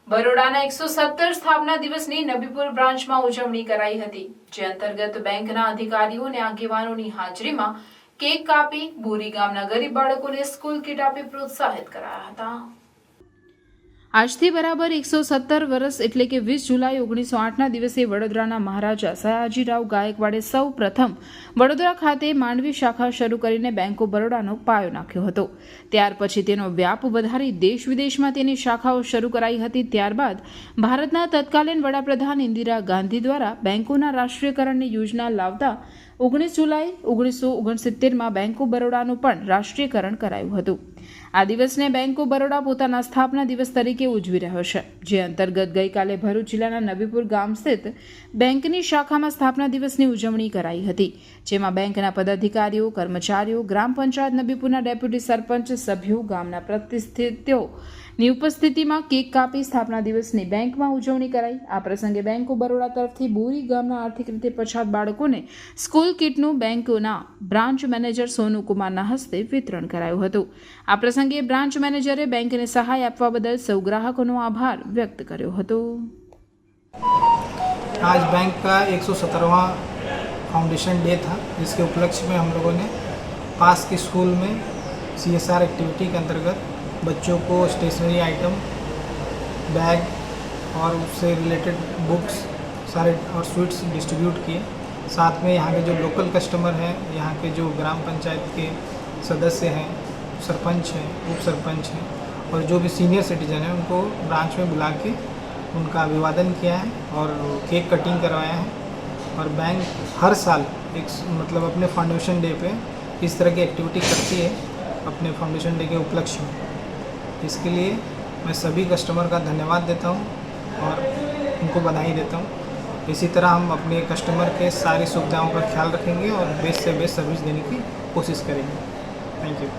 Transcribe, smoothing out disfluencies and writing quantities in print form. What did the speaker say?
બરોડાના 117 સ્થાપના દિવસની નબીપુર બ્રાન્ચમાં ઉજવણી કરાઈ હતી, જે અંતર્ગત બેંકના અધિકારીઓ અને આગેવાનોની હાજરીમાં કેક કાપી બોરી ગામના ગરીબ બાળકોને સ્કૂલ કીટ આપી પ્રોત્સાહિત કરાયા હતા. આજથી બરાબર 117 વર્ષ એટલે કે 20 જુલાઈ 1908ના દિવસે વડોદરાના મહારાજા સયાજીરાવ ગાયકવાડે સૌ પ્રથમ વડોદરા ખાતે માંડવી શાખા શરૂ કરીને બેંક ઓફ બરોડાનો પાયો નાખ્યો હતો. ત્યાર પછી તેનો વ્યાપ વધારી દેશ વિદેશમાં તેની શાખાઓ શરૂ કરાઈ હતી. ત્યારબાદ ભારતના તત્કાલીન વડાપ્રધાન ઇન્દિરા ગાંધી દ્વારા બેંકોના રાષ્ટ્રીયકરણની યોજના લાવતા 19 જુલાઈ 1969માં બેંક ઓફ બરોડાનું પણ રાષ્ટ્રીયકરણ કરાયું હતું. આ દિવસને બેંક ઓફ બરોડા પોતાના સ્થાપના દિવસ તરીકે ઉજવી રહ્યો છે, જે અંતર્ગત ગઈકાલે ભરૂચ જિલ્લાના નબીપુર ગામ સ્થિત બેંકની શાખામાં સ્થાપના દિવસની ઉજવણી કરાઈ હતી, જેમાં બેંકના પદાધિકારીઓ, કર્મચારીઓ, ગ્રામ પંચાયત નબીપુરના ડેપ્યુટી સરપંચ, સભ્યો, ગામના પ્રતિનિધિઓની ઉપસ્થિતિમાં કેક કાપી સ્થાપના દિવસની બેંકમાં ઉજવણી કરાઈ. આ પ્રસંગે બેંક ઓફ બરોડા તરફથી બોરી ગામના આર્થિક રીતે પછાત બાળકોને સ્કૂલ કીટનું બેંકના બ્રાન્ચ મેનેજર સોનુકુમારના હસ્તે વિતરણ કરાયું હતું. આ પ્રસંગે બ્રાન્ચ મેનેજરે બેંકને સહાય આપવા બદલ સૌ ગ્રાહકોનો આભાર व्यक्त કર્યો હતો. आज बैंक का 117वां फाउंडेशन डे था, जिसके उपलक्ष्य में हम लोगों ने पास के स्कूल में CSR एक्टिविटी के अंतर्गत बच्चों को स्टेशनरी आइटम, बैग और उससे रिलेटेड बुक्स सारे और स्वीट्स डिस्ट्रीब्यूट किए. साथ में यहाँ के जो लोकल कस्टमर हैं, यहाँ के जो ग्राम पंचायत के सदस्य हैं, सरपंच हैं, उप सरपंच हैं और जो भी सीनियर सिटीजन हैं, उनको ब्रांच में बुला के उनका अभिवादन किया है और केक कटिंग करवाया है. और बैंक हर साल मतलब अपने फाउंडेशन डे पे इस तरह की एक्टिविटी करती है अपने फाउंडेशन डे के उपलक्ष्य में. इसके लिए मैं सभी कस्टमर का धन्यवाद देता हूँ और उनको बधाई देता हूँ. इसी तरह हम अपने कस्टमर के सारी सुविधाओं का ख्याल रखेंगे और बेस्ट से बेस्ट सर्विस देने की कोशिश करेंगे. Thank you.